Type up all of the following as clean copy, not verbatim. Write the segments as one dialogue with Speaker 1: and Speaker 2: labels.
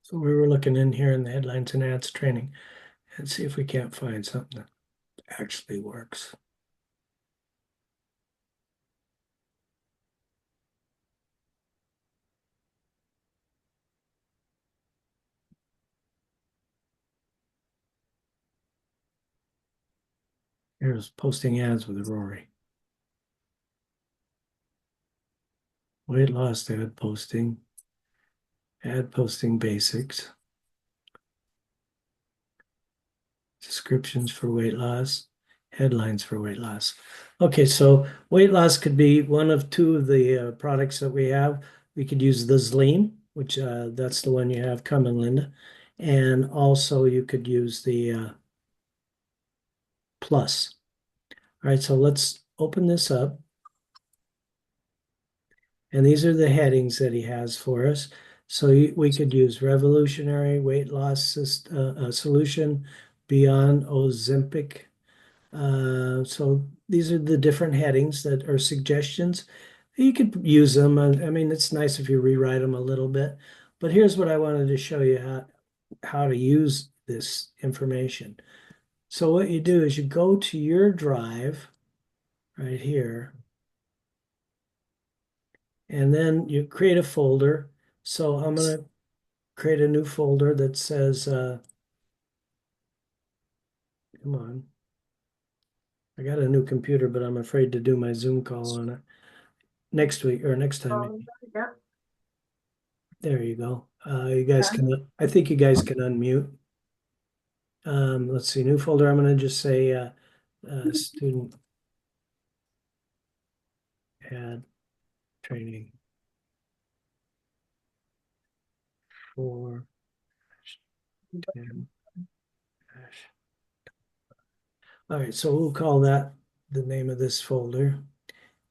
Speaker 1: So we were looking in here in the headlines and ads training and see if we can't find something that actually works. Here's posting ads with Rory. Weight loss ad posting basics, descriptions for weight loss, headlines for weight loss. Okay, so weight loss could be one of two of the products that we have. We could use the Zlean, which that's the one you have coming, Linda. And also you could use the Plus. All right, so let's open this up. And these are the headings that he has for us. So we could use revolutionary weight loss solution beyond Ozempic. So these are the different headings that are suggestions. You could use them. I mean, it's nice if you rewrite them a little bit. But here's what I wanted to show you how to use this information. So what you do is you go to your drive right here, and then you create a folder. So I'm going to create a new folder that says, come on, I got a new computer, but I'm afraid to do my Zoom call on it next week or next time.
Speaker 2: Yeah.
Speaker 1: There you go. You guys can, I think you guys can unmute. Let's see, new folder. I'm going to just say student ad training for 10. All right, so we'll call that the name of this folder.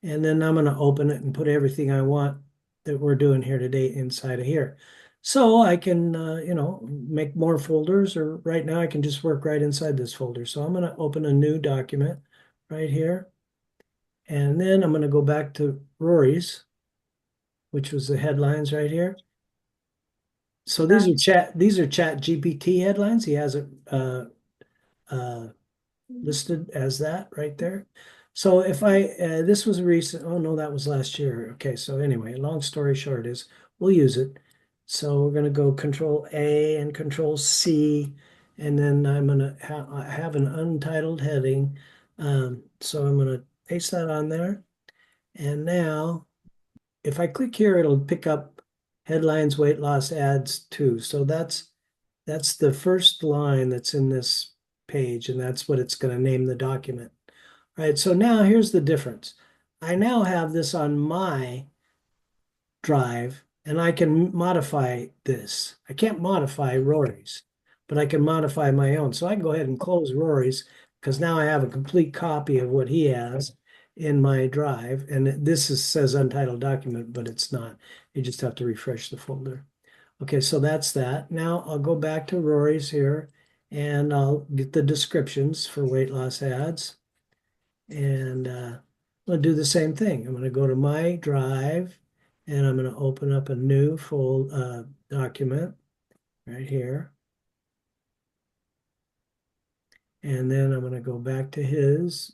Speaker 1: And then I'm going to open it and put everything I want that we're doing here today inside of here. So I can, make more folders, or right now I can just work right inside this folder. So I'm going to open a new document right here. And then I'm going to go back to Rory's, which was the headlines right here. So these are chat GPT headlines. He has it uh, listed as that right there. So if this was recent, oh no, that was last year. Okay, so anyway, long story short is we'll use it. So we're going to go Control A and Control C, and then I'm going to have an untitled heading. So I'm going to paste that on there. And now if I click here, it'll pick up headlines, weight loss ads too. So that's the first line that's in this page, and that's what it's going to name the document. All right, so now here's the difference. I now have this on my drive, and I can modify this. I can't modify Rory's, but I can modify my own. So I can go ahead and close Rory's because now I have a complete copy of what he has in my drive. And says untitled document, but it's not. You just have to refresh the folder. Okay, so that's that. Now I'll go back to Rory's here and I'll get the descriptions for weight loss ads. And I'll do the same thing. I'm going to go to my drive and I'm going to open up a new full document right here. And then I'm going to go back to his.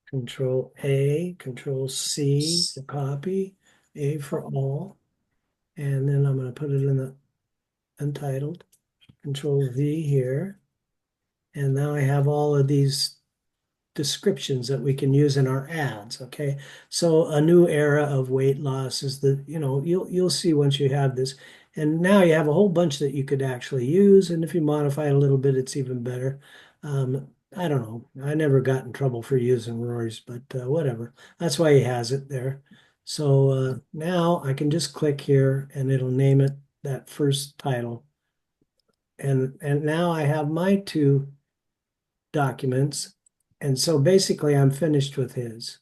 Speaker 1: Control A, Control C to copy, A for all. And then I'm going to put it in the untitled. Control V here. And now I have all of these descriptions that we can use in our ads. Okay. So a new era of weight loss is you'll see once you have this. And now you have a whole bunch that you could actually use. And if you modify it a little bit, it's even better. I don't know. I never got in trouble for using Rory's, but whatever. That's why he has it there. So now I can just click here and it'll name it that first title. And now I have my two documents. And so basically I'm finished with his.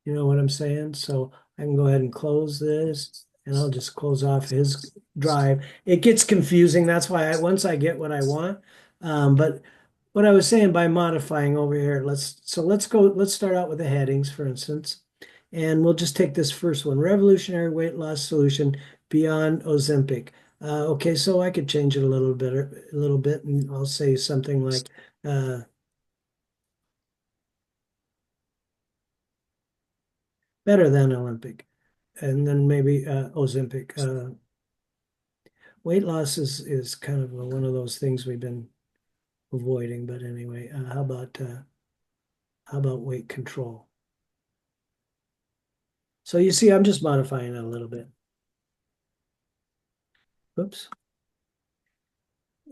Speaker 1: You know what I'm saying? So I can go ahead and close this and I'll just close off his drive. It gets confusing. That's why once I get what I want. But what I was saying by modifying over here, let's start out with the headings, for instance. And we'll just take this first one, revolutionary weight loss solution beyond Ozempic. Okay, so I could change it a little bit, and I'll say something like better than Olympic, and then maybe Ozempic. Weight loss is kind of one of those things we've been avoiding, but anyway, how about weight control? So you see, I'm just modifying it a little bit. Oops.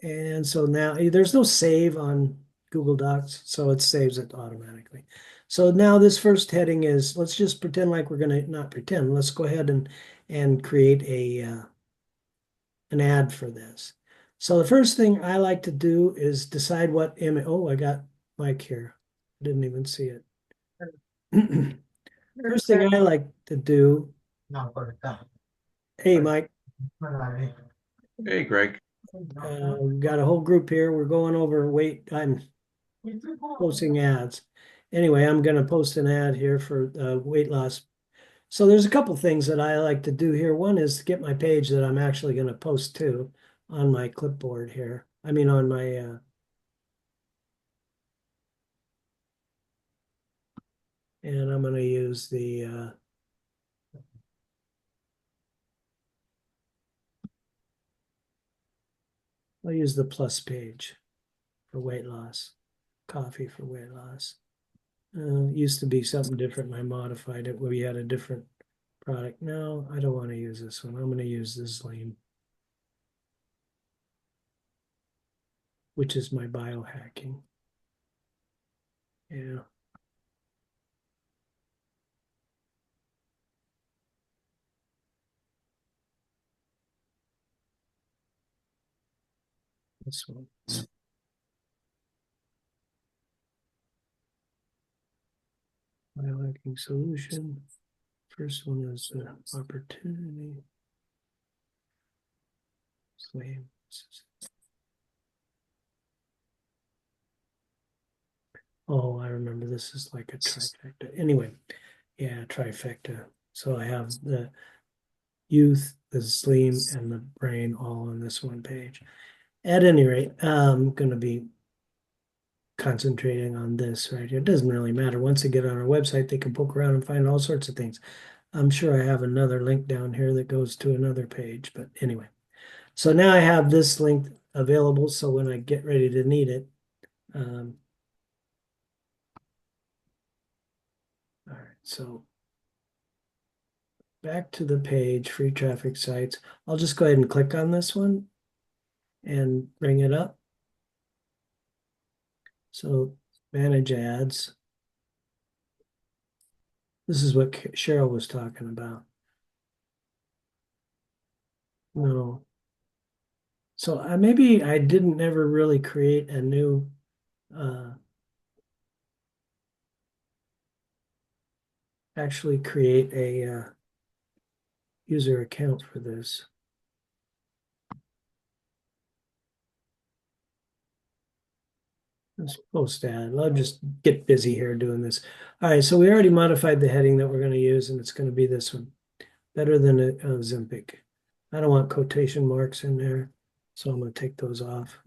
Speaker 1: And so now there's no save on Google Docs, so it saves it automatically. So now this first heading is, let's just pretend like we're gonna, not pretend, let's go ahead and create an ad for this. So the first thing I like to do is decide what image. Oh, I got Mike here. Didn't even see it. First thing I like to do. Hey, Mike.
Speaker 2: Hey, Greg.
Speaker 1: We've got a whole group here. We're going over weight. I'm posting ads. Anyway, I'm going to post an ad here for weight loss. So there's a couple things that I like to do here. One is to get my page that I'm actually going to post to on my clipboard here. I mean, on my and I'm going to use I'll use the plus page for weight loss, coffee for weight loss. It used to be something different and I modified it where we had a different product. No, I don't want to use this one. I'm going to use this lane, which is my biohacking. Yeah. This one. Biohacking solution. First one is opportunity. Claim. Oh, I remember this is like a trifecta. Anyway, yeah, trifecta. So I have the youth, the slim, and the brain all on this one page. At any rate, I'm going to be concentrating on this right here. It doesn't really matter. Once they get on our website, they can poke around and find all sorts of things. I'm sure I have another link down here that goes to another page, but anyway. So now I have this link available, so when I get ready to need it, all right, so back to the page, free traffic sites. I'll just go ahead and click on this one and bring it up. So manage ads. This is what Cheryl was talking about. No. So maybe I didn't ever really create a new actually create a user account for this. Let's post ad. I'll just get busy here doing this. All right, so we already modified the heading that we're going to use, and it's going to be this one. Better than a Ozempic. I don't want quotation marks in there, so I'm going to take those off.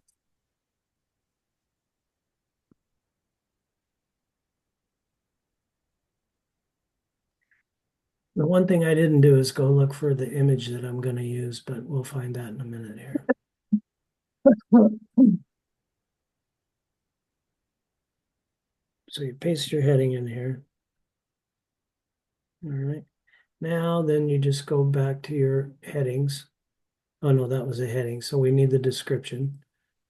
Speaker 1: The one thing I didn't do is go look for the image that I'm going to use, but we'll find that in a minute here. So you paste your heading in here. All right. Now then you just go back to your headings. Oh no, that was a heading. So we need the description.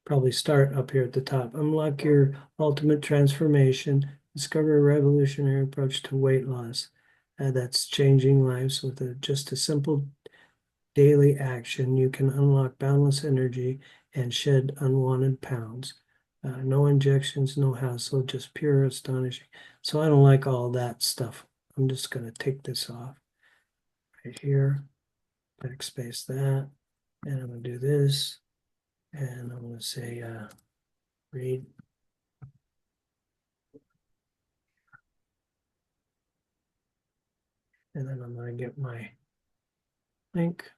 Speaker 1: Probably start up here at the top. Unlock your ultimate transformation. Discover a revolutionary approach to weight loss. That's changing lives with just a simple daily action. You can unlock boundless energy and shed unwanted pounds. No injections, no hassle, just pure astonishing. So I don't like all that stuff. I'm just going to take this off right here, backspace that, and I'm going to do this, and I'm going to say read. And then I'm going to get my link.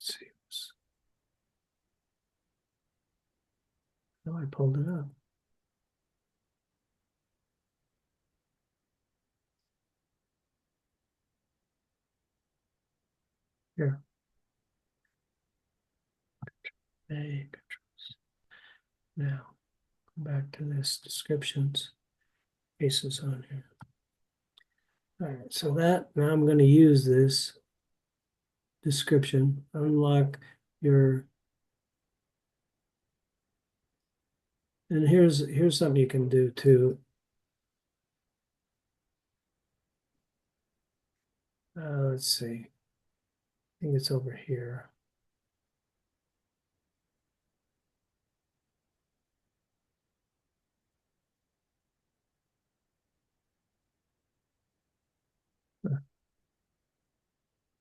Speaker 1: Let's see. Oh, I pulled it up. Here. Hey, now, go back to this descriptions. Cases on here. All right, so that, now I'm going to use this description, unlock your, and here's something you can do too. Let's see. I think it's over here.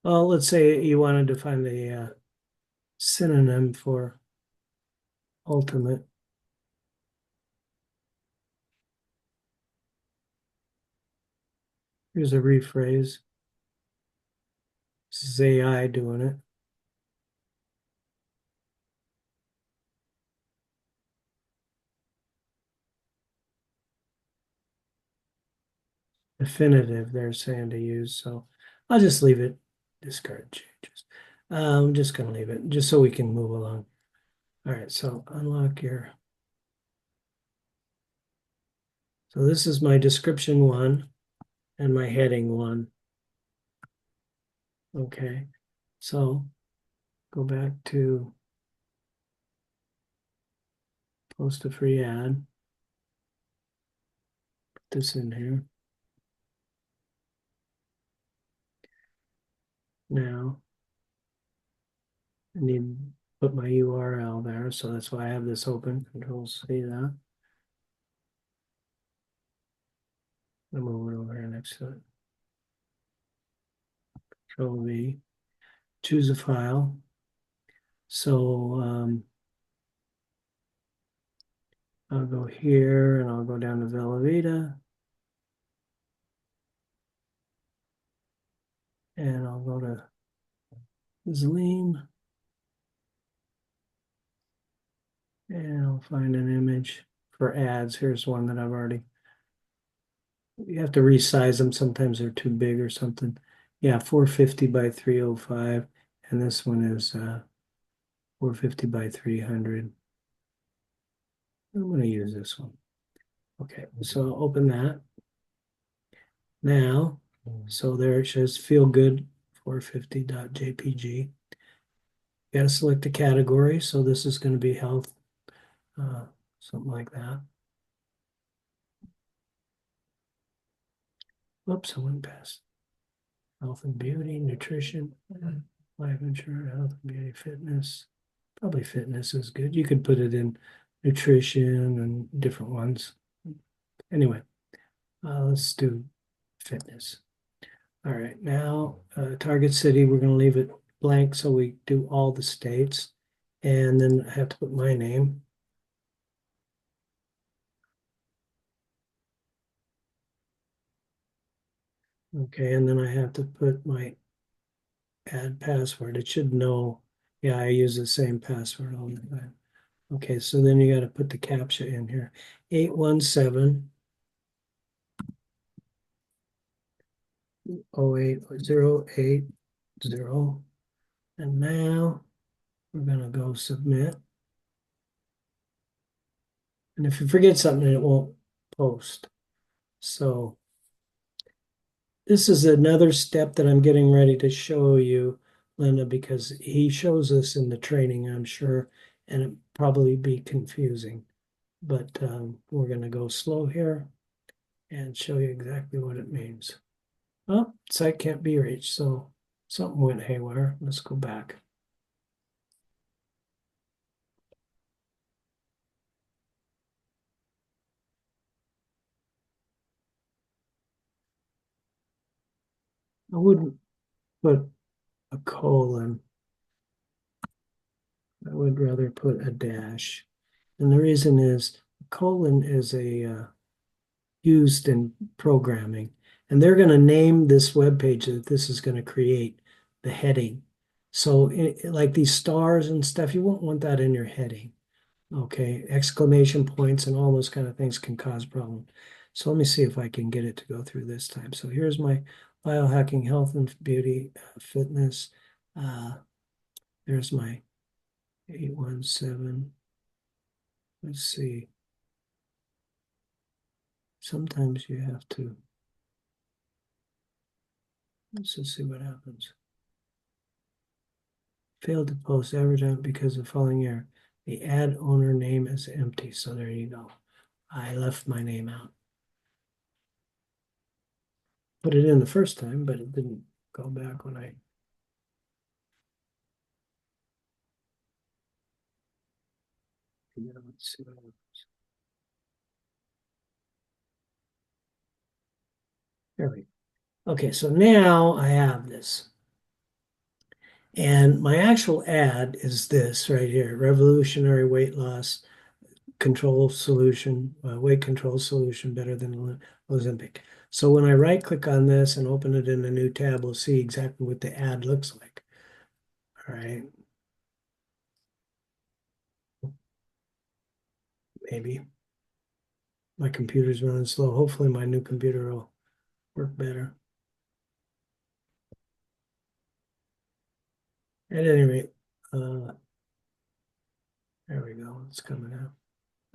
Speaker 1: Well, let's say you wanted to find a synonym for ultimate. Here's a rephrase. This is AI doing it. Definitive they're saying to use, so I'll just leave it. Discard changes. I'm just going to leave it just so we can move along. All right, so unlock your. So this is my description one and my heading one. Okay, so go back to post a free ad. Put this in here. Now I need to put my URL there, so that's why I have this open. Control C that. I'm move it over here next to it. Control V. Choose a file. So I'll go here and I'll go down to Velveeta. And I'll go to Zleam. And I'll find an image for ads. Here's one that I've already. You have to resize them. Sometimes they're too big or something. Yeah, 450 by 305. And this one is 450 by 300. I'm going to use this one. Okay, so I'll open that. Now, so there it says feel good 450.jpg. You got to select a category. So this is going to be health, something like that. Oops, I went past. Health and beauty, nutrition, life insurance, health and beauty, fitness. Probably fitness is good. You could put it in nutrition and different ones. Anyway, let's do fitness. All right, now target city, we're going to leave it blank so we do all the states. And then I have to put my name. Okay, and then I have to put my add password. It should know, yeah, I use the same password all the time. Okay, so then you got to put the CAPTCHA in here. 817 08080. And now we're going to go submit. And if you forget something, it won't post. So this is another step that I'm getting ready to show you, Linda, because he shows us in the training, I'm sure, and it probably be confusing. But we're going to go slow here and show you exactly what it means. Oh, site can't be reached, so something went haywire. Let's go back. I wouldn't put a colon. I would rather put a dash. And the reason is colon is used in programming. And they're going to name this web page that this is going to create the heading. So like these stars and stuff, you won't want that in your heading. Okay, exclamation points and all those kind of things can cause problems. So let me see if I can get it to go through this time. So here's my biohacking health and beauty fitness. Uh, there's my 817. Let's see. Sometimes you have to, let's just see what happens. Failed to post advertisement because of following error. The ad owner name is empty. So there you go. I left my name out. Put it in the first time, but it didn't go back when I. Let's see what happens. There we go. Okay, so now I have this. And my actual ad is this right here, revolutionary weight loss control solution, weight control solution better than Ozempic. So when I right click on this and open it in a new tab, we'll see exactly what the ad looks like. All right, maybe my computer's running slow. Hopefully my new computer will work better. At any rate, uh, there we go. It's coming out.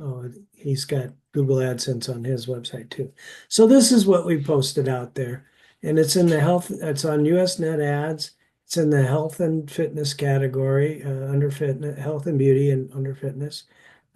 Speaker 1: Oh, he's got Google AdSense on his website too. So this is what we posted out there. And it's in the health, it's on US Net Ads. It's in the health and fitness category, under fitness, health and beauty and under fitness.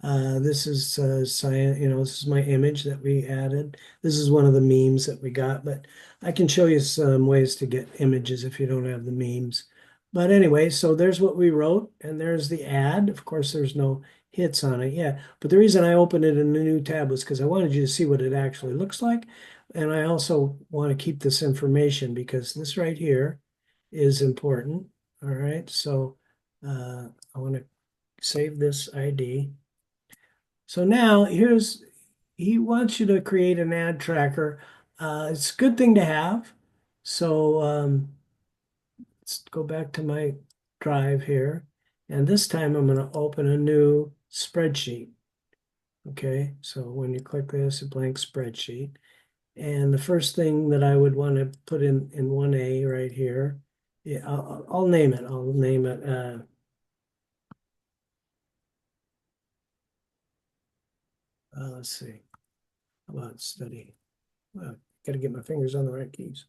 Speaker 1: This is science, this is my image that we added. This is one of the memes that we got, but I can show you some ways to get images if you don't have the memes. But anyway, so there's what we wrote, and there's the ad. Of course, there's no hits on it yet. But the reason I opened it in a new tab was because I wanted you to see what it actually looks like. And I also want to keep this information because this right here is important. All right, so I want to save this ID. So now he wants you to create an ad tracker. It's a good thing to have. So let's go back to my drive here. And this time I'm going to open a new spreadsheet. Okay, so when you click this, a blank spreadsheet. And the first thing that I would want to put in 1A right here, yeah, I'll name it. I'll name it, let's see, how about study? Well, got to get my fingers on the right keys.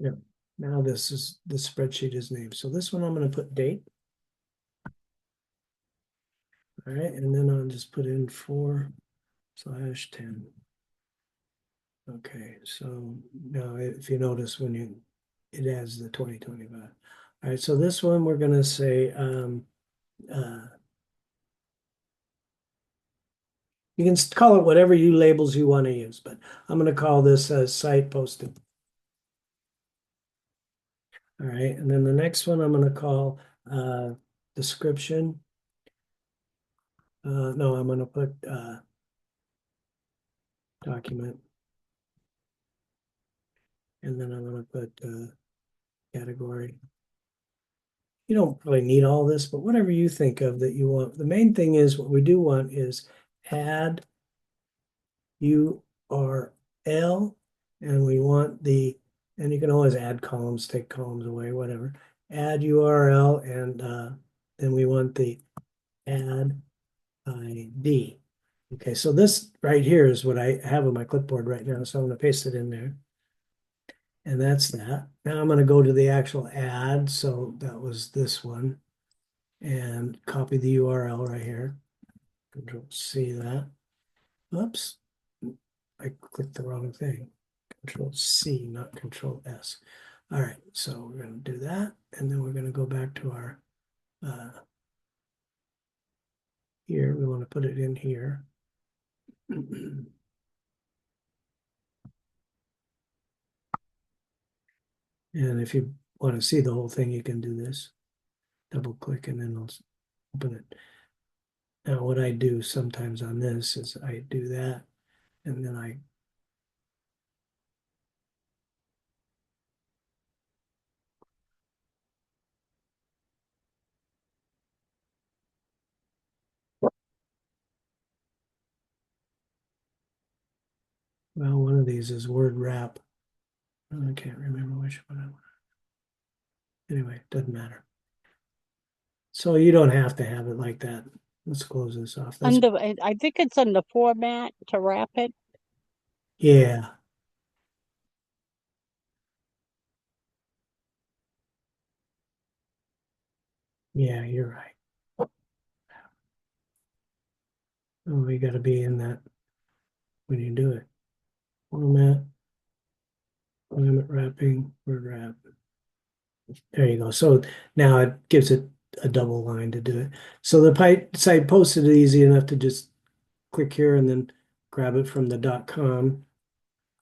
Speaker 1: Yeah. Now the spreadsheet is named. So this one I'm going to put date. All right, and then I'll just put in 4/10. Okay, so now if you notice when it adds the 2025. All right, so this one we're going to say uh, you can call it whatever you labels you want to use, but I'm going to call this site posted. All right, and then the next one I'm going to call description. No, I'm going to put document, and then I'm going to put category. You don't really need all this, but whatever you think of that you want. The main thing is what we do want is add URL, and we want and you can always add columns, take columns away, whatever. Add URL, and then we want the add ID. Okay, so this right here is what I have on my clipboard right now, so I'm going to paste it in there. And that's that. Now I'm going to go to the actual ad, so that was this one, and copy the URL right here. Control C that. Oops, I clicked the wrong thing. Control C, not Control S. All right, so we're going to do that, and then we're going to go back to our here. We want to put it in here. And if you want to see the whole thing, you can do this. double click and then I'll open it. Now what I do sometimes on this is I do that and then well, one of these is word wrap. I can't remember which one I want. Anyway, doesn't matter. So you don't have to have it like that. Let's close this off. That's
Speaker 3: Under, I think it's on the format to wrap it.
Speaker 1: yeah, yeah, you're right. Oh, we got to be in that when you do it. Format, limit wrapping, word wrap. There you go. So now it gives it a double line to do it. So the site posted it easy enough to just click here and then grab it from the .com.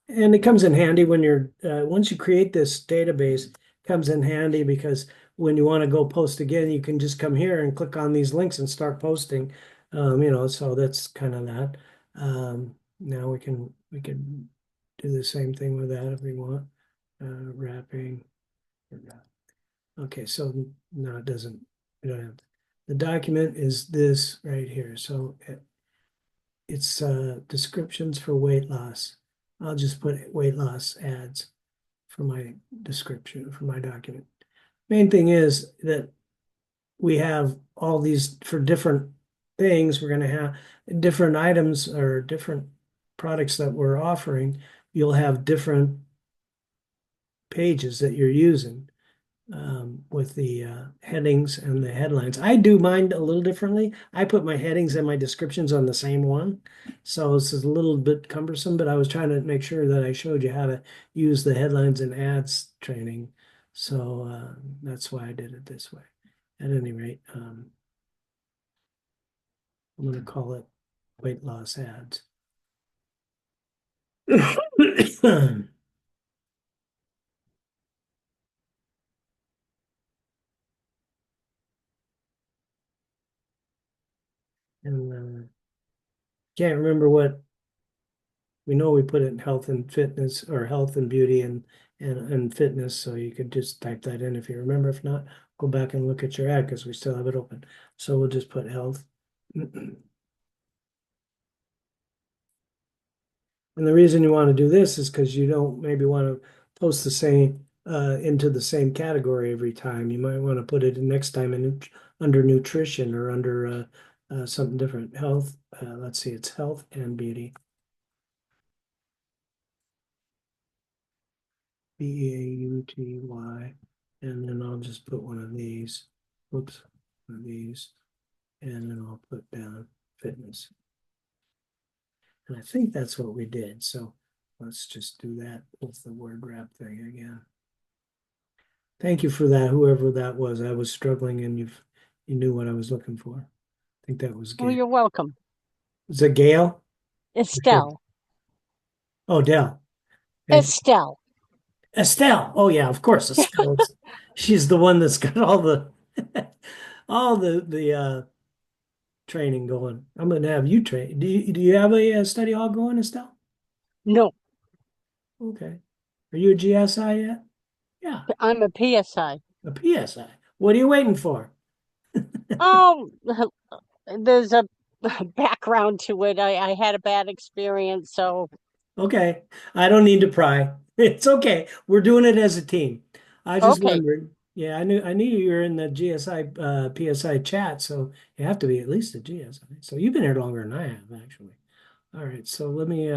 Speaker 1: And it comes in handy when you're once you create this database, it comes in handy because when you want to go post again, you can just come here and click on these links and start posting. So that's kind of that. Now we can do the same thing with that if we want. Wrapping. Okay, so no, it doesn't. We don't have the document is this right here. So it's descriptions for weight loss. I'll just put weight loss ads for my description for my document. Main thing is that we have all these for different things. We're going to have different items or different products that we're offering. You'll have different pages that you're using with the headings and the headlines. I do mine a little differently. I put my headings and my descriptions on the same one. So this is a little bit cumbersome, but I was trying to make sure that I showed you how to use the headlines and ads training. So that's why I did it this way. At any rate, I'm going to call it weight loss ads. And can't remember what we know we put it in health and fitness or health and beauty and fitness. So you could just type that in if you remember. If not, go back and look at your ad because we still have it open. So we'll just put health. And the reason you want to do this is because you don't maybe want to post the same into the same category every time. You might want to put it in next time in under nutrition or under something different. Health. Let's see, it's health and beauty. Beauty, and then I'll just put one of these. Whoops, one of these, and then I'll put down fitness. And I think that's what we did. So let's just do that with the word wrap thing again. Thank you for that, whoever that was. I was struggling, and you knew what I was looking for. I think that was
Speaker 3: Oh,
Speaker 1: Gail.
Speaker 3: you're welcome.
Speaker 1: Is it Gail? Sure.
Speaker 3: Estelle.
Speaker 1: Oh, Dell. Okay.
Speaker 3: Estelle.
Speaker 1: Estelle. Oh yeah, of course, Estelle. She's the one that's got all the all the training going. I'm going to have you train. Do you have a study hall going, Estelle?
Speaker 3: No,
Speaker 1: Okay. Are you a GSI yet? Yeah,
Speaker 3: I'm a PSI.
Speaker 1: a PSI. What are you waiting for?
Speaker 3: Oh, there's a background to it. I had a bad experience, so
Speaker 1: Okay. I don't need to pry. It's okay. We're doing it as a team. I just
Speaker 3: okay.
Speaker 1: wondered. Yeah, I knew you were in the GSI PSI chat, so you have to be at least a GSI. So you've been here longer than I have, actually. All right, so let me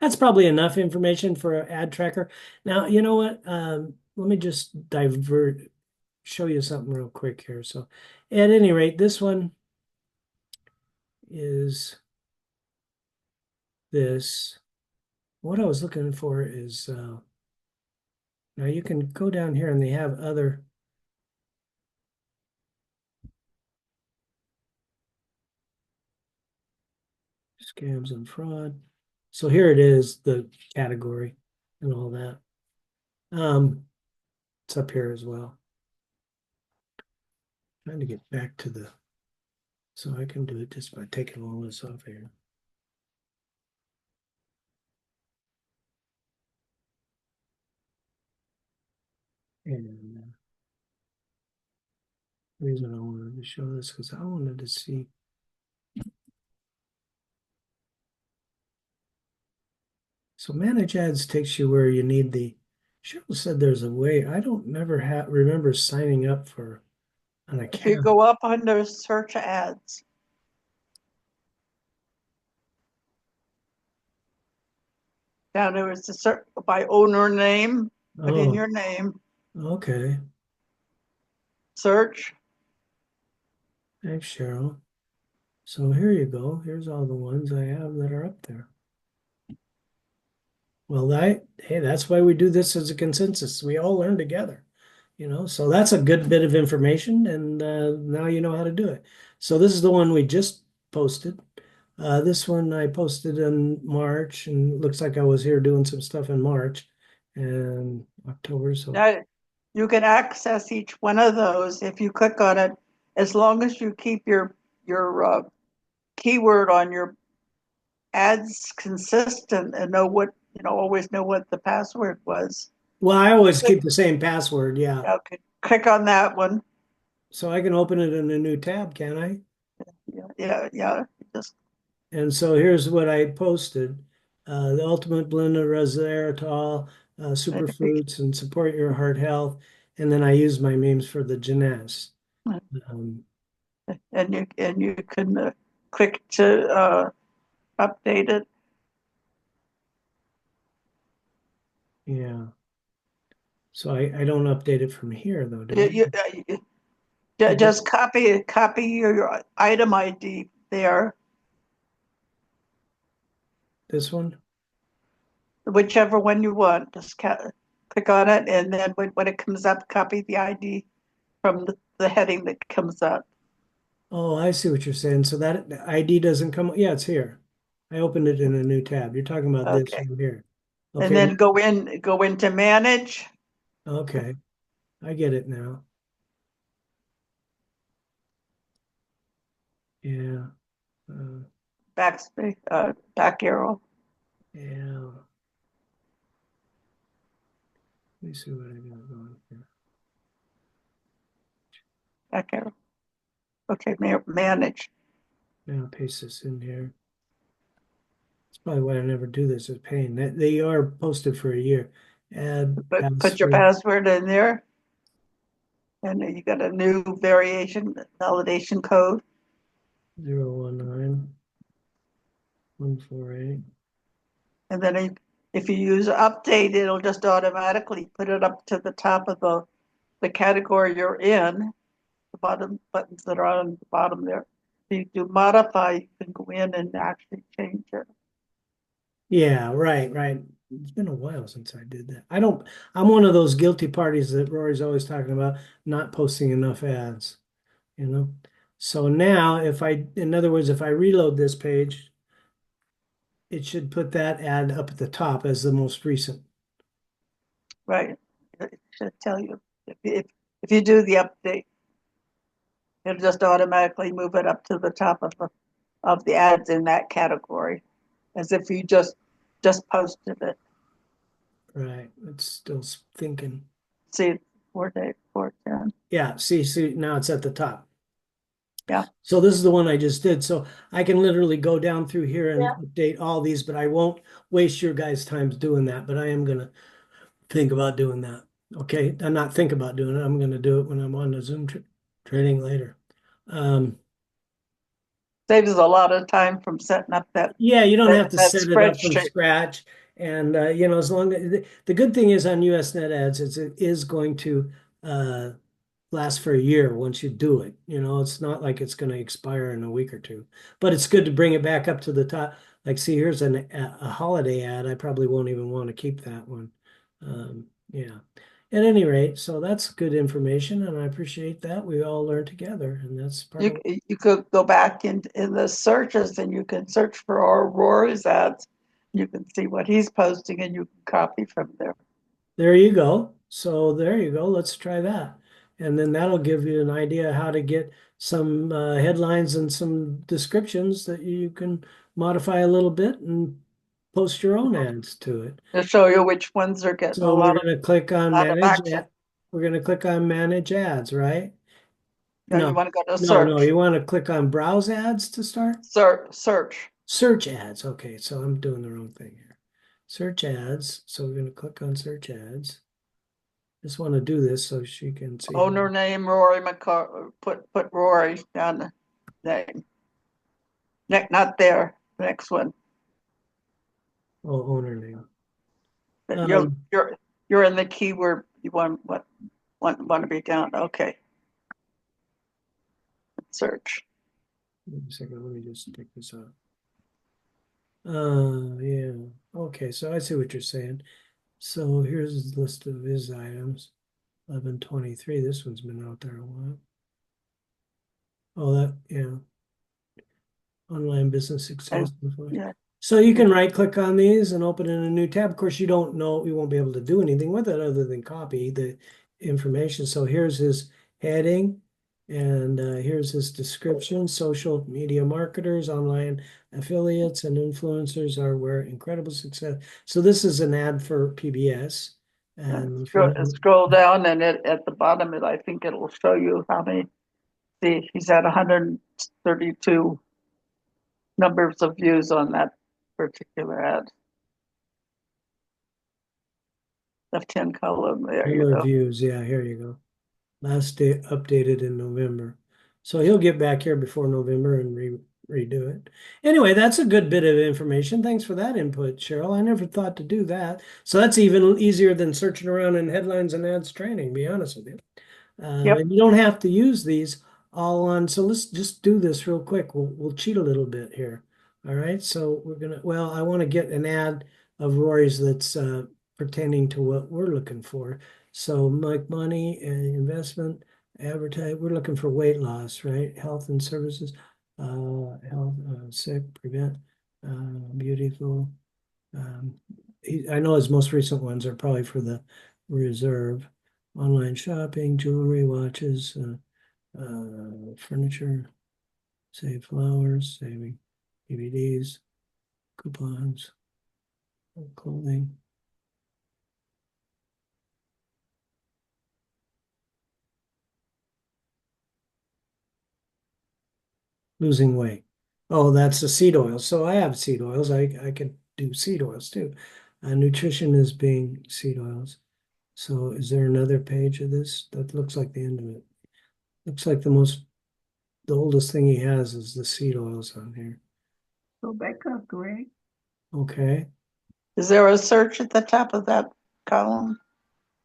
Speaker 1: that's probably enough information for an ad tracker. Now, you know what? Let me just show you something real quick here. So at any rate, this one is this. What I was looking for is now you can go down here and they have other scams and fraud. So here it is, the category and all that. It's up here as well. Trying to get back to the, so I can do it just by taking all this off here. And the reason I wanted to show this because I wanted to see. So manage ads takes you where you need the, Cheryl said there's a way. I don't never remember signing up for an
Speaker 4: If you
Speaker 1: account.
Speaker 4: go up under search ads, down there is the search by owner name, put in
Speaker 1: Oh,
Speaker 4: your name,
Speaker 1: okay.
Speaker 4: search.
Speaker 1: Thanks, Cheryl. So here you go. Here's all the ones I have that are up there. Well, hey, that's why we do this as a consensus. We all learn together, so that's a good bit of information, and now you know how to do it. So this is the one we just posted. This one I posted in March, and it looks like I was here doing some stuff in March and October. So
Speaker 4: Now, you can access each one of those if you click on it, as long as you keep your keyword on your ads consistent and know what, always know what the password was.
Speaker 1: well, I always keep the same password, yeah.
Speaker 4: Okay, click on that one.
Speaker 1: So I can open it in a new tab, can I?
Speaker 4: Yeah. Just
Speaker 1: And so here's what I posted. The ultimate blend of resveratrol, superfruits, and support your heart health. And then I use my memes for the gymnasts. Um,
Speaker 4: and you can click to update it.
Speaker 1: yeah. So I don't update it from here though, do
Speaker 4: You,
Speaker 1: I?
Speaker 4: you, just copy your item ID there,
Speaker 1: This one?
Speaker 4: whichever one you want. Just click on it, and then when it comes up, copy the ID from the heading that comes up.
Speaker 1: Oh, I see what you're saying. So that the ID doesn't come. Yeah, it's here. I opened it in a new tab. You're talking about this
Speaker 4: Okay,
Speaker 1: right here.
Speaker 4: and
Speaker 1: Okay.
Speaker 4: then go into manage.
Speaker 1: Okay. I get it now. Yeah. Uh,
Speaker 4: Backspace, back arrow.
Speaker 1: yeah. Let me see what I got going here.
Speaker 4: Back arrow. Okay, manage.
Speaker 1: Now paste this in here. That's probably why I never do this. It's pain. They are posted for a year. Add
Speaker 4: Put your
Speaker 1: password
Speaker 4: password in there, and then you got a new variation validation code.
Speaker 1: 019 148.
Speaker 4: And then if you use update, it'll just automatically put it up to the top of the category you're in, the bottom buttons that are on the bottom there. If you do modify, you can go in and actually change it.
Speaker 1: Yeah, right. It's been a while since I did that. I'm one of those guilty parties that Rory's always talking about, not posting enough ads, you know? So now in other words, if I reload this page, it should put that ad up at the top as the most recent.
Speaker 4: Right. It should tell you. If you do the update, it'll just automatically move it up to the top of the ads in that category, as if you just posted it.
Speaker 1: Right. It's still thinking.
Speaker 4: See, 410.
Speaker 1: Yeah, see, now it's at the top.
Speaker 4: Yeah.
Speaker 1: So this is the one I just did. So I can literally go down through here and
Speaker 4: Yeah.
Speaker 1: update all these, but I won't waste your guys' time doing that. But I am gonna think about doing that. Okay, I'm not think about doing it. I'm gonna do it when I'm on the Zoom training later.
Speaker 4: Saves us a lot of time from setting up
Speaker 1: Yeah, you don't have to
Speaker 4: that
Speaker 1: set it up from
Speaker 4: spreadsheet.
Speaker 1: scratch. And as long as the good thing is on US Net Ads is it is going to uh, last for a year once you do it. It's not like it's going to expire in a week or two, but it's good to bring it back up to the top. Like, see, here's a holiday ad. I probably won't even want to keep that one. Yeah. At any rate, so that's good information, and I appreciate that. We all learn together, and that's part of.
Speaker 4: You could go back in the searches and you can search for Aurora's ads. You can see what he's posting and you can copy from there.
Speaker 1: There you go. So there you go. Let's try that. And then that'll give you an idea how to get some headlines and some descriptions that you can modify a little bit and post your own ads to it.
Speaker 4: To show you which ones are getting a
Speaker 1: So we're
Speaker 4: lot of,
Speaker 1: going to click on
Speaker 4: lot of
Speaker 1: manage.
Speaker 4: action.
Speaker 1: We're going to click on manage ads, right?
Speaker 4: No,
Speaker 1: No,
Speaker 4: you want to go to
Speaker 1: no, no.
Speaker 4: search.
Speaker 1: You want to click on browse ads to start?
Speaker 4: Search.
Speaker 1: Search ads. Okay, so I'm doing the wrong thing here. Search ads. So we're going to click on search ads. Just want to do this so she can see.
Speaker 4: Owner name Rory McCar. Put Rory down the name. Not there. Next one.
Speaker 1: Oh, owner name.
Speaker 4: You're you're in the keyword you want to be down. Okay. Search.
Speaker 1: Wait a second, let me just take this out. Yeah. Okay, so I see what you're saying. So here's his list of his items. 1123. This one's been out there a while. Oh, that, yeah. Online business success.
Speaker 4: Yeah.
Speaker 1: So you can right click on these and open in a new tab. Of course, you don't know, you won't be able to do anything with it other than copy the information. So here's his heading, and here's his description. Social media marketers, online affiliates, and influencers are where incredible success. So this is an ad for PBS. And if you
Speaker 4: Scroll down and at the bottom I think it'll show you how many. See, he's at 132 numbers of views on that particular ad. Left-hand column, there you
Speaker 1: number of
Speaker 4: go.
Speaker 1: views, yeah, here you go. Last day updated in November. So he'll get back here before November and redo it. Anyway, that's a good bit of information. Thanks for that input, Cheryl. I never thought to do that. So that's even easier than searching around in headlines and ads training, be honest with you.
Speaker 4: Yep.
Speaker 1: And you don't have to use these all on. So let's just do this real quick. We'll cheat a little bit here. All right. So we're gonna. Well, I want to get an ad of Rory's that's pertaining to what we're looking for. So make money and investment, advertise. We're looking for weight loss, right? Health and services, health, sick, prevent, beautiful. I know his most recent ones are probably for the reserve. Online shopping, jewelry, watches, furniture, save flowers, saving DVDs, coupons, clothing. Losing weight. Oh, that's the seed oils. So I have seed oils. I could do seed oils too. Nutrition is being seed oils. So is there another page of this? That looks like the end of it. Looks like the oldest thing he has is the seed oils on here.
Speaker 5: Go back up, Greg.
Speaker 1: Okay.
Speaker 4: Is there a search at the top of that column?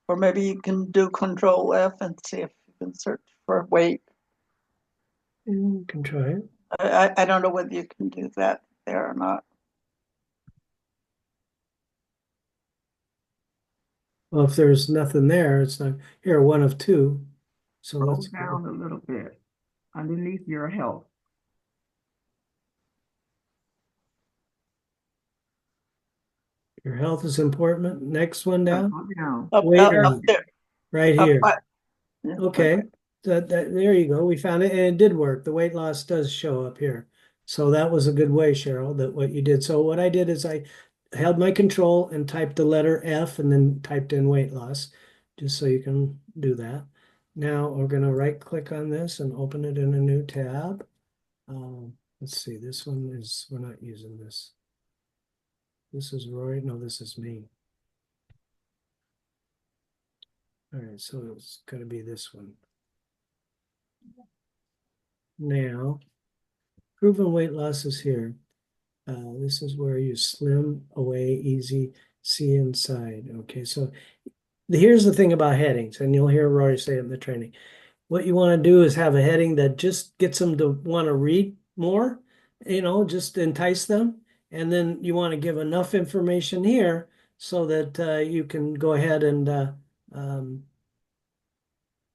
Speaker 4: Or maybe you can do Control F and see if you can search for weight.
Speaker 1: You can try it.
Speaker 4: I don't know whether you can do that there or not.
Speaker 1: Well, if there's nothing there, it's not here, one of two. So
Speaker 5: Go
Speaker 1: let's
Speaker 5: down a little bit underneath your health.
Speaker 1: your health is important. Next one down.
Speaker 5: Go down.
Speaker 4: Up,
Speaker 1: Wait,
Speaker 4: up there.
Speaker 1: right
Speaker 4: Up,
Speaker 1: here.
Speaker 4: yeah,
Speaker 1: Okay. There you go. We found it and it did work. The weight loss does show up here. So that was a good way, Cheryl, that what you did. So what I did is I held my control and typed the letter F and then typed in weight loss, just so you can do that. Now we're going to right click on this and open it in a new tab. Let's see, this one is, we're not using this. This is Roy. No, this is me. All right, so it's going to be this one. Now, proven weight loss is here. This is where you slim away easy, see inside. Okay, so here's the thing about headings, and you'll hear Rory say it in the training. What you want to do is have a heading that just gets them to want to read more, just entice them. And then you want to give enough information here so that you can go ahead and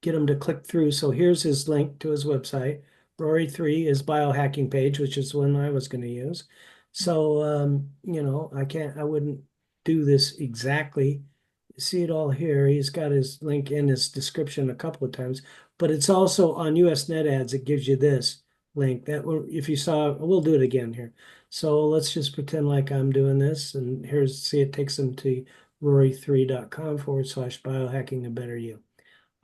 Speaker 1: get them to click through. So here's his link to his website. Rory 3 is biohacking page, which is the one I was going to use. So, I wouldn't do this exactly see it all here. He's got his link in his description a couple of times, but it's also on US Net Ads. It gives you this link that will, if you saw, we'll do it again here. So let's just pretend like I'm doing this, and here's, see, it takes them to rory3.com/biohacking a better you.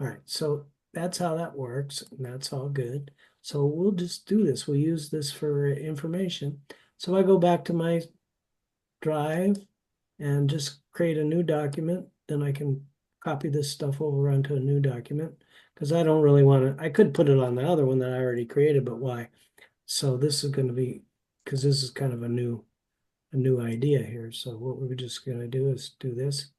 Speaker 1: All right, so that's how that works, and that's all good. So we'll just do this. We'll use this for information. So I go back to my drive and just create a new document, then I can copy this stuff over onto a new document because I don't really want to, I could put it on the other one that I already created, but why? So this is going to be, because this is kind of a new idea here. So what we're just going to do is do this.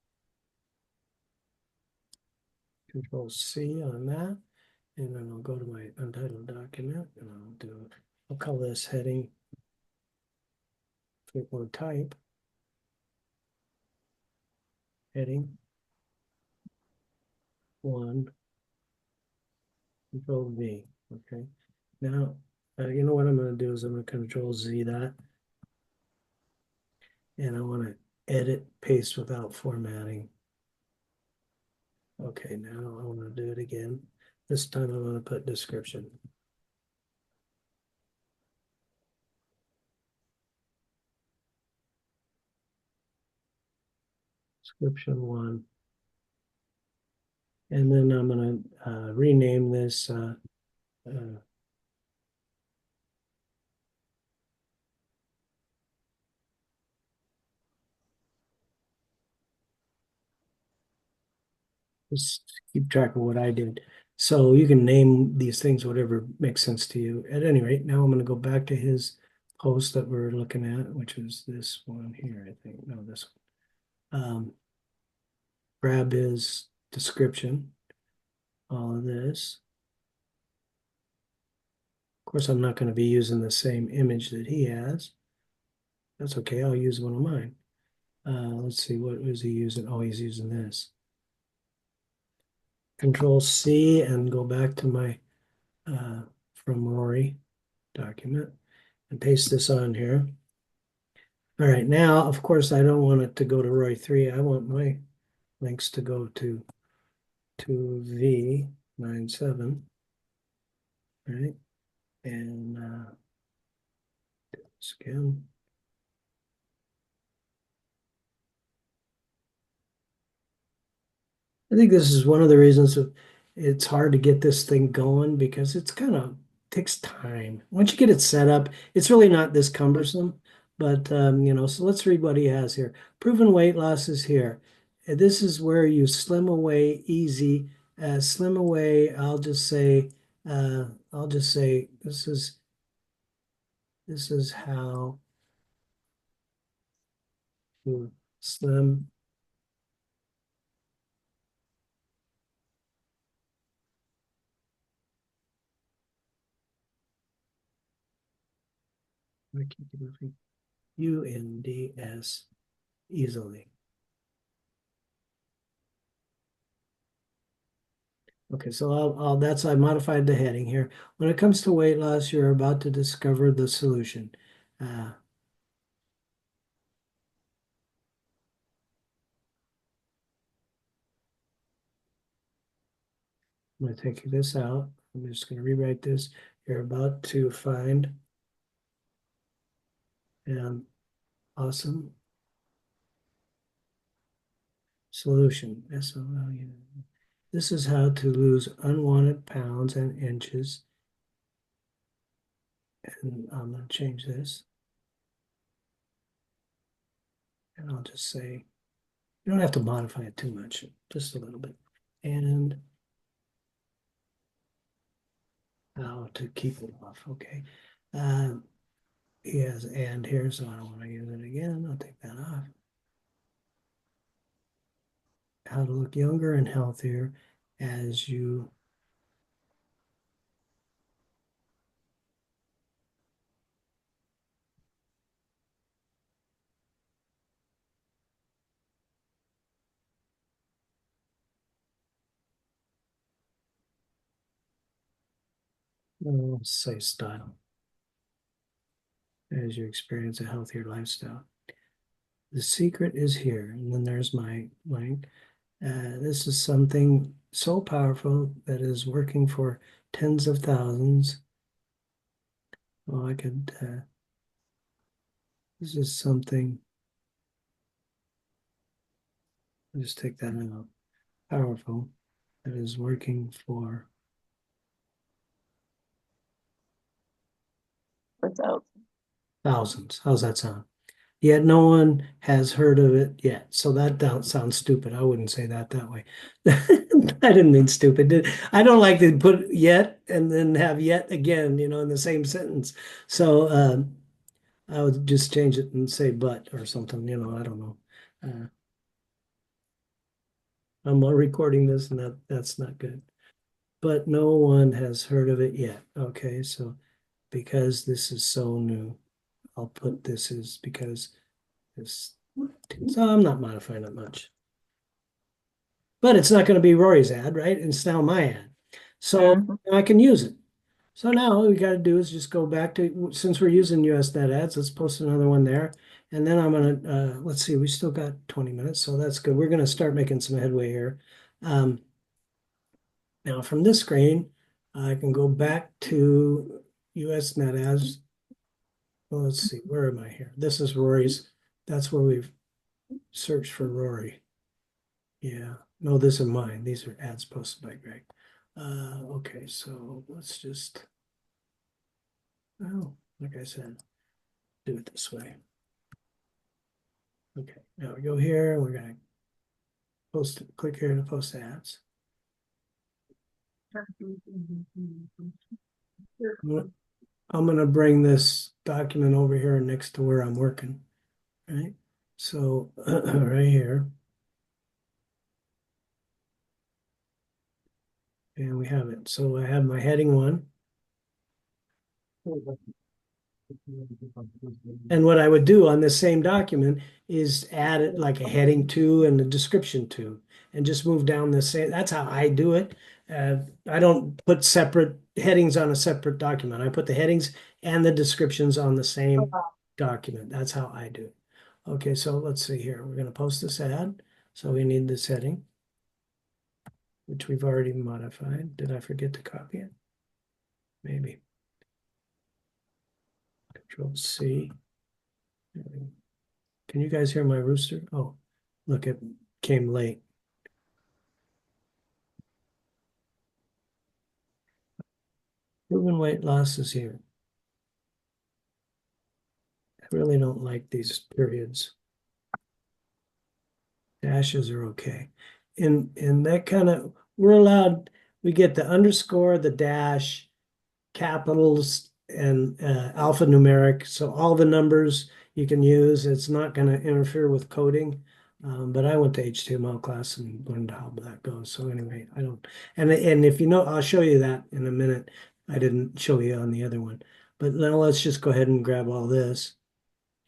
Speaker 1: Control C on that. And then I'll go to my untitled document and I'll call this heading, click or type, heading 1, Control V. Okay. Now, you know what I'm going to do is I'm going to Control Z that. And I want to edit paste without formatting. Okay, now I want to do it again. This time I'm going to put description. Description 1. And then I'm going to rename this just keep track of what I did. So you can name these things whatever makes sense to you. At any rate, now I'm going to go back to his post that we're looking at, which is this one here, I think. No, this one. Grab his description, all of this. Of course, I'm not going to be using the same image that he has. That's okay. I'll use one of mine. Let's see, what was he using? Oh, he's using this. Control C and go back to my from Rory document and paste this on here. All right, now, of course, I don't want it to go to Roy 3. I want my links to go to V97, right? And again. I think this is one of the reasons that it's hard to get this thing going because it's kind of takes time. Once you get it set up, it's really not this cumbersome. But so let's read what he has here. Proven weight loss is here. This is where you slim away easy. Slim away. I'll just say this is how to slim. I keep moving. UNDS easily. Okay, so I modified the heading here. When it comes to weight loss, you're about to discover the solution. I'm going to take this out. I'm just going to rewrite this. You're about to find an awesome solution. SOLU. This is how to lose unwanted pounds and inches. And I'm going to change this. And I'll just say, you don't have to modify it too much, just a little bit. And how to keep it off, okay. Yes, and here's, so I don't want to use it again. I'll take that off. How to look younger and healthier as you say style, as you experience a healthier lifestyle. The secret is here, and then there's my link. This is something so powerful that is working for tens of thousands. Well, I could, this is something, I'll just take that out. Powerful that is working for
Speaker 4: Without,
Speaker 1: thousands. How's that sound? Yet no one has heard of it yet. So that don't sound stupid. I wouldn't say that way. I didn't mean stupid. I don't like to put yet and then have yet again, in the same sentence. So I would just change it and say but or something, I don't know. I'm recording this and that's not good. But no one has heard of it yet. Okay, so because this is so new, I'll put this is because this, so I'm not modifying it much. But it's not going to be Rory's ad, right? It's now my ad. So I can use it. So now all we got to do is just go back to, since we're using US Net ads, let's post another one there. And then I'm going to, let's see, we still got 20 minutes, so that's good. We're going to start making some headway here. Now from this screen, I can go back to US Net ads. Well, let's see, where am I here? This is Rory's. That's where we've searched for Rory. Yeah, no, these are mine. These are ads posted by Greg. Okay, so let's just, oh, like I said, do it this way. Okay, now we go here. We're gonna post, click here to post ads. I'm gonna bring this document over here next to where I'm working, right? So right here. And we have it. So I have my heading one. And what I would do on this same document is add it like a heading to and a description to, and just move down the same. That's how I do it. I don't put separate headings on a separate document. I put the headings and the descriptions on the same document. That's how I do it. Okay, so let's see here. We're going to post this ad. So we need this heading, which we've already modified. Did I forget to copy it? Maybe. Control C. Can you guys hear my rooster? Oh, look, it came late. Proven weight loss is here. I really don't like these periods. Dashes are okay. In that kind of, we're allowed, we get the underscore, the dash, capitals, and alphanumeric. So all the numbers you can use. It's not going to interfere with coding. But I went to HTML class and learned how that goes. So anyway, I don't, and if you know, I'll show you that in a minute. I didn't show you on the other one. But now let's just go ahead and grab all this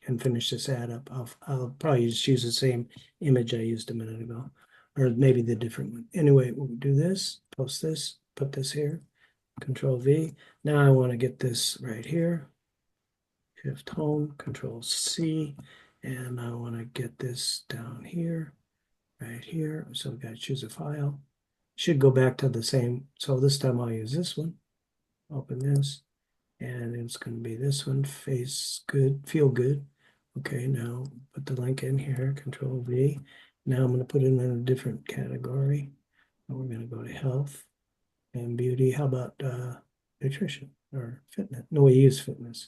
Speaker 1: and finish this ad up. I'll probably just use the same image I used a minute ago, or maybe the different one. Anyway, we'll do this, post this, put this here, Control V. Now I want to get this right here. Shift home, Control C, and I want to get this down here, right here. So we got to choose a file. Should go back to the same. So this time I'll use this one. Open this, and it's going to be this one. Face good, feel good. Okay, now put the link in here. Control V. Now I'm going to put it in a different category. And we're going to go to health and beauty. How about nutrition or fitness? No, we use fitness.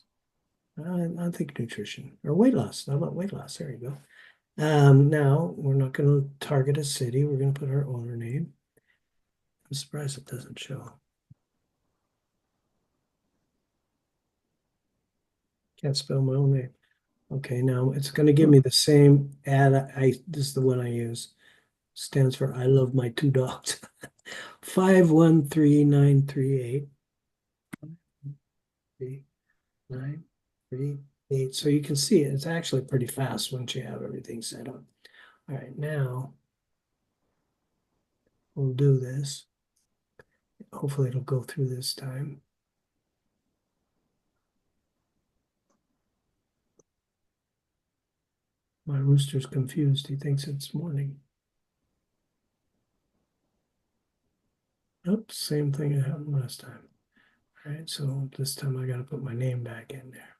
Speaker 1: I think nutrition or weight loss. How about weight loss? There you go. Now we're not going to target a city. We're going to put our owner name. I'm surprised it doesn't show. Can't spell my own name. Okay, now it's going to give me the same ad. This is the one I use. Stands for I love my two dogs. 513938. 938. So you can see it. It's actually pretty fast once you have everything set up. All right, now we'll do this. Hopefully it'll go through this time. My rooster's confused. He thinks it's morning. Oops, same thing that happened last time. All right, so this time I got to put my name back in there.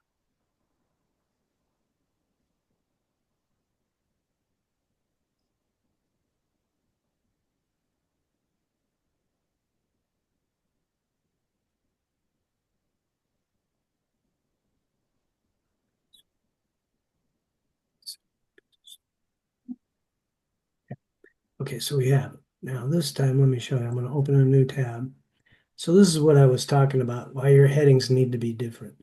Speaker 1: Okay, so we have it. Now this time, let me show you. I'm going to open a new tab. So this is what I was talking about, why your headings need to be different.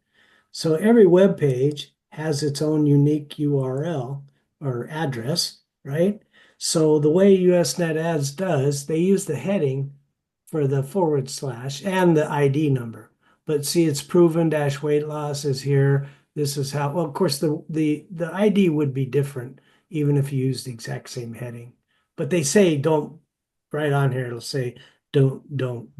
Speaker 1: So every web page has its own unique URL or address, right? So the way USNet Ads does, they use the heading for the / and the ID number. But see, it's proven dash weight loss is here. This is how, well, of course, the ID would be different even if you use the exact same heading. But they say don't, right on here, it'll say don't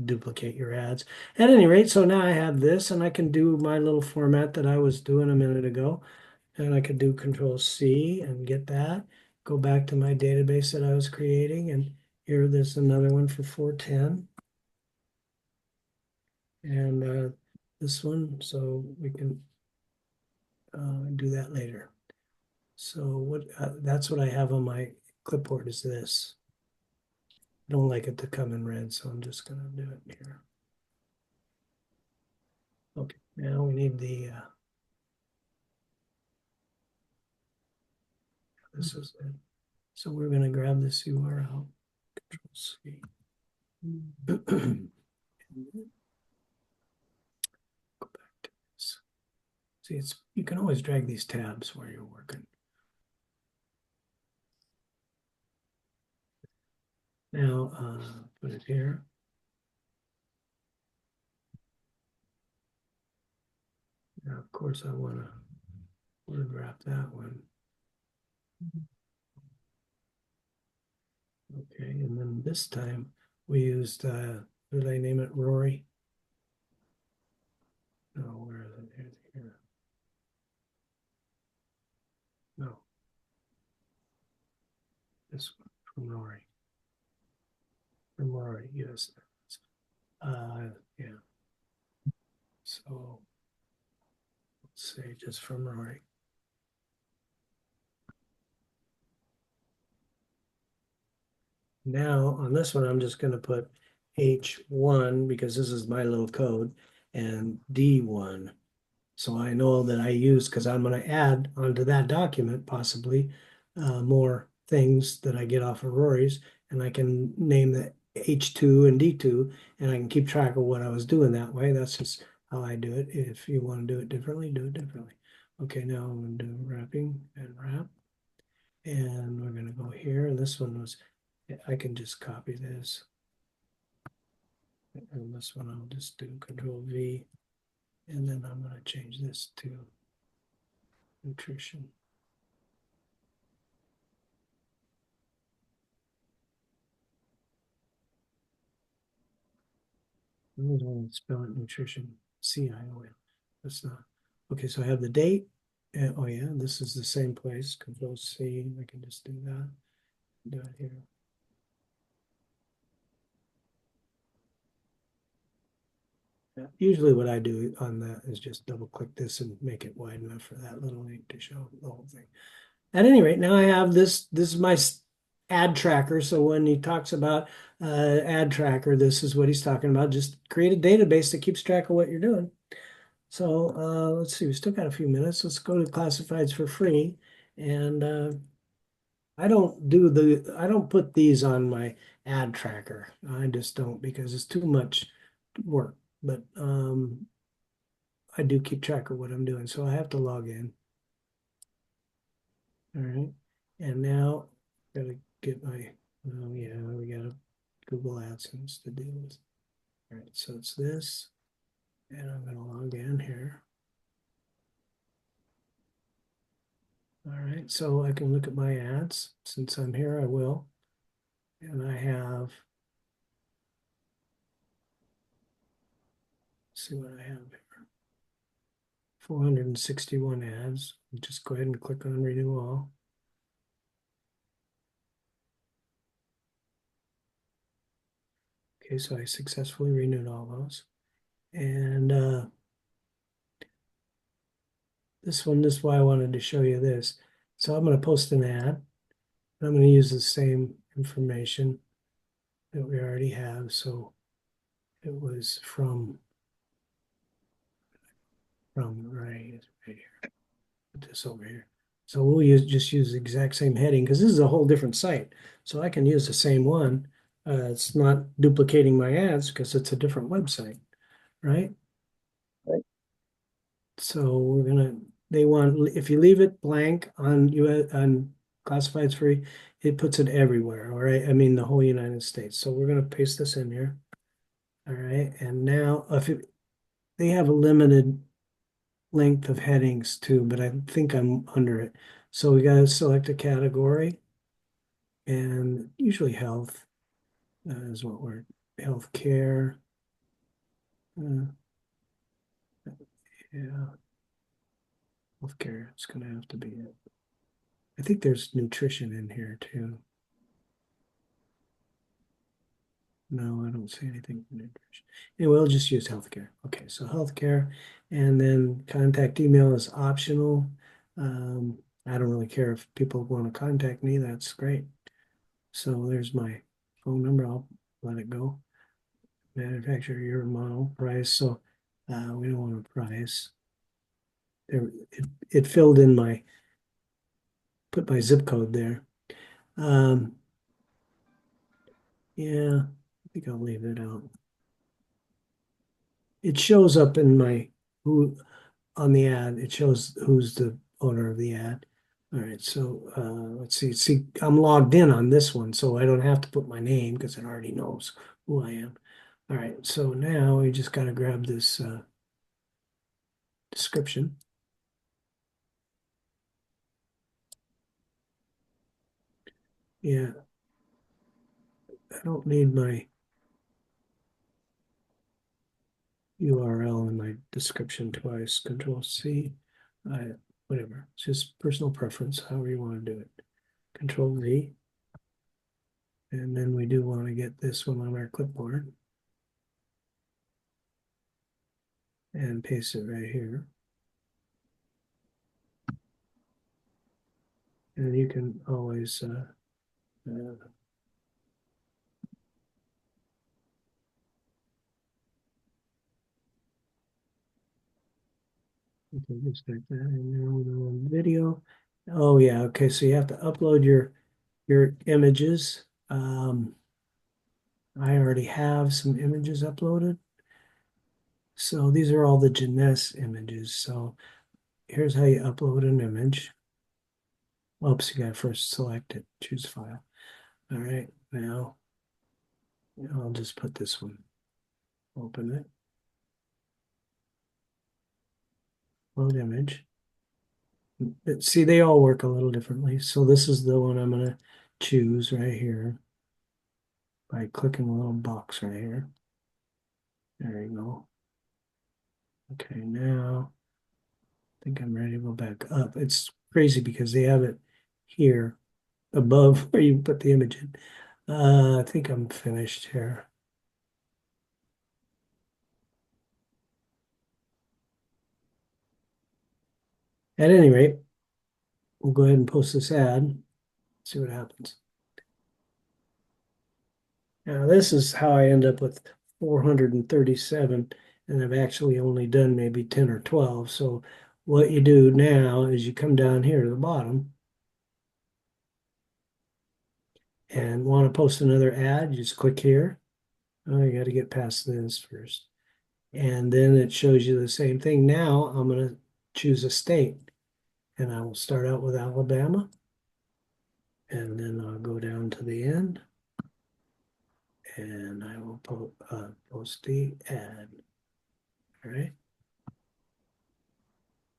Speaker 1: duplicate your ads. At any rate, so now I have this and I can do my little format that I was doing a minute ago. And I could do Control C and get that. Go back to my database that I was creating. And here there's another one for 410. And this one, so we can do that later. So what that's what I have on my clipboard is this. I don't like it to come in red, so I'm just going to do it here. Okay, now we need the this is it. So we're going to grab this URL, Control C. Go back to this. See, it's you can always drag these tabs while you're working. Now, put it here. Now, of course, I want to word wrap that one. Okay, and then this time we used, what did I name it, Rory? No, where is it? Here. No. This one from Rory. From Rory, yes. Yeah. So let's say just from Rory. Now on this one, I'm just going to put H1 because this is my little code and D1. So I know that I use, because I'm going to add onto that document possibly more things that I get off of Rory's, and I can name the H2 and D2, and I can keep track of what I was doing that way. That's just how I do it. If you want to do it differently, do it differently. Okay, now I'm going to do wrapping and wrap. And we're going to go here. And this one was, I can just copy this. And this one I'll just do Control V. And then I'm going to change this to nutrition. I don't want to spell it nutrition, CION. That's not. Okay, so I have the date. Oh yeah, this is the same place. Control C. I can just do that. Do it here. Yeah, usually what I do on that is just double click this and make it wide enough for that little link to show the whole thing. At any rate, now I have this. This is my ad tracker. So when he talks about ad tracker, this is what he's talking about. Just create a database that keeps track of what you're doing. So let's see, we still got a few minutes. Let's go to classifieds for free. And I don't put these on my ad tracker. I just don't because it's too much work. But I do keep track of what I'm doing. So I have to log in. All right. And now gotta get my, oh yeah, we got a Google AdSense to deal with. All right, so it's this. And I'm gonna log in here. All right, so I can look at my ads. Since I'm here, I will. And I have, let's see what I have here. 461 ads. Just go ahead and click on renew all. Okay, so I successfully renewed all those. And this is why I wanted to show you this. So I'm going to post an ad. I'm going to use the same information that we already have. So it was from right here. Put this over here. So we'll just use the exact same heading because this is a whole different site. So I can use the same one. It's not duplicating my ads because it's a different website, right?
Speaker 4: Right.
Speaker 1: So they want, if you leave it blank on on classifieds free, it puts it everywhere, all right? I mean, the whole United States. So we're gonna paste this in here. All right, and now they have a limited length of headings too, but I think I'm under it. So we gotta select a category, and usually health is what we're healthcare. Uh, yeah, healthcare. It's gonna have to be it. I think there's nutrition in here too. No, I don't see anything for nutrition. Yeah, we'll just use healthcare. Okay, so healthcare, and then contact email is optional. I don't really care if people want to contact me, that's great. So there's my phone number. I'll let it go. Manufacturer, year, model, price. So we don't want a price. There, it filled in put my zip code there. Yeah, I think I'll leave it out. It shows up in my who on the ad. It shows who's the owner of the ad. All right, so let's see. See, I'm logged in on this one, so I don't have to put my name because it already knows who I am. All right, so now we just got to grab this description. Yeah, I don't need my URL in my description twice. Control C, whatever. It's just personal preference, however you want to do it. Control V. And then we do want to get this one on our clipboard and paste it right here. And you can always you can just stick that in there with a video. Oh yeah, okay. So you have to upload your images. I already have some images uploaded. So these are all the Jeunesse images. So here's how you upload an image. Oops, you gotta first select it, choose file. All right, now I'll just put this one, open it. Load image. See, they all work a little differently. So this is the one I'm gonna choose right here by clicking the little box right here. There you go. Okay, now I think I'm ready to go back up. It's crazy because they have it here above where you put the image in. I think I'm finished here. At any rate, we'll go ahead and post this ad, see what happens. Now, this is how I end up with 437, and I've actually only done maybe 10 or 12. So what you do now is you come down here to the bottom and want to post another ad, you just click here. Oh, you got to get past this first. And then it shows you the same thing. Now I'm going to choose a state, and I will start out with Alabama, and then I'll go down to the end, and I will post the ad. All right.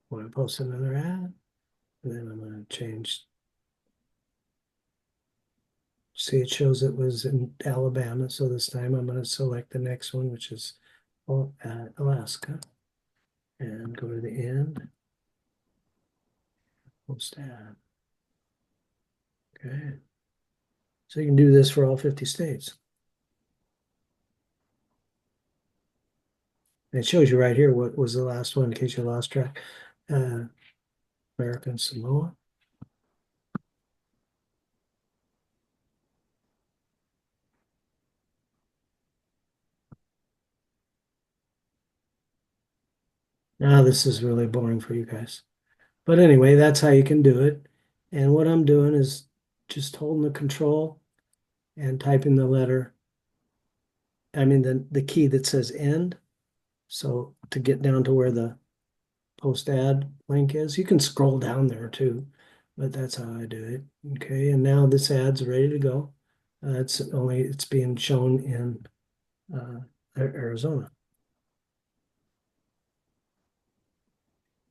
Speaker 1: Want to post another ad, and then I'm going to change. See, it shows it was in Alabama, so this time I'm going to select the next one, which is Alaska, and go to the end, post ad. Okay. So you can do this for all 50 states. And it shows you right here what was the last one in case you lost track. American Samoa. Now this is really boring for you guys. But anyway, that's how you can do it. And what I'm doing is just holding the control and typing the letter. I mean the key that says end. So to get down to where the post ad link is, you can scroll down there too, but that's how I do it. Okay, and now this ad's ready to go. It's being shown in Arizona.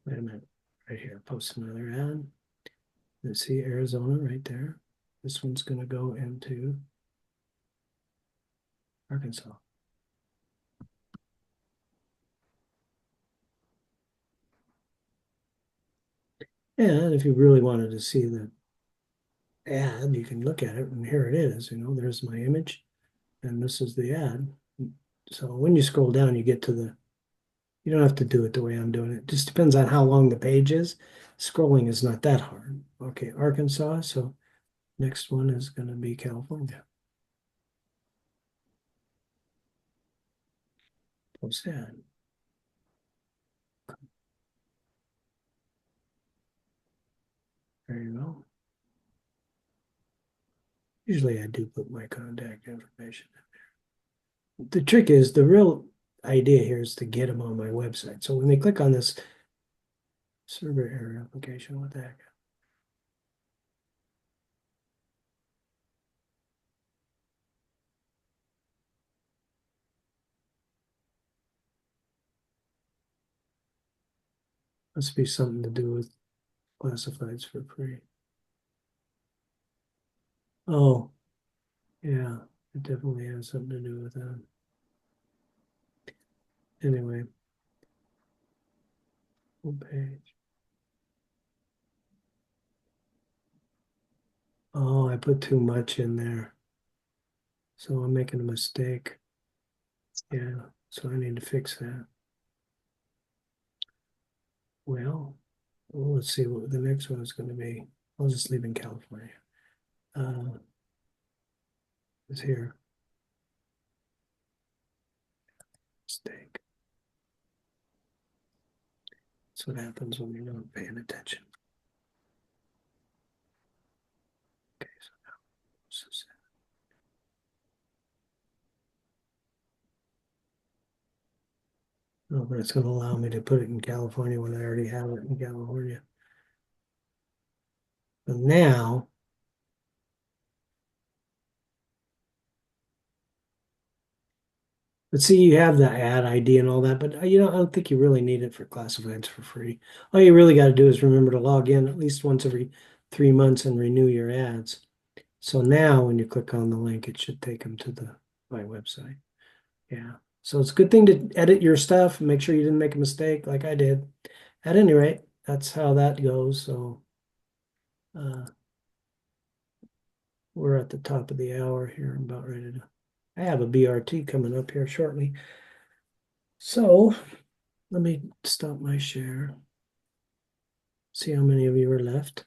Speaker 1: Wait a minute, right here, post another ad. Let's see Arizona right there. This one's going to go into Arkansas. And if you really wanted to see the ad, you can look at it, and here it is. There's my image, and this is the ad. So when you scroll down, you get to you don't have to do it the way I'm doing it. It just depends on how long the page is. Scrolling is not that hard. Okay, Arkansas. So next one is going to be California. Post ad. There you go. Usually I do put my contact information in there. The trick is, the real idea here is to get them on my website. So when they click on this server error application, what the heck? Must be something to do with classifieds for free. Oh, yeah, it definitely has something to do with that. Anyway, full page. Oh, I put too much in there. So I'm making a mistake. Yeah, so I need to fix that. Well, let's see what the next one is going to be. I'll just leave in California. It's here. Mistake. That's what happens when you're not paying attention. Okay, so now this is it. Oh, but it's going to allow me to put it in California when I already have it in California. But now, let's see, you have the ad ID and all that, but I don't think you really need it for classifieds for free. All you really got to do is remember to log in at least once every 3 months and renew your ads. So now when you click on the link, it should take them to my website. Yeah. So it's a good thing to edit your stuff and make sure you didn't make a mistake like I did. At any rate, that's how that goes. So we're at the top of the hour here. I'm about ready to. I have a BRT coming up here shortly. So let me stop my share. See how many of you are left.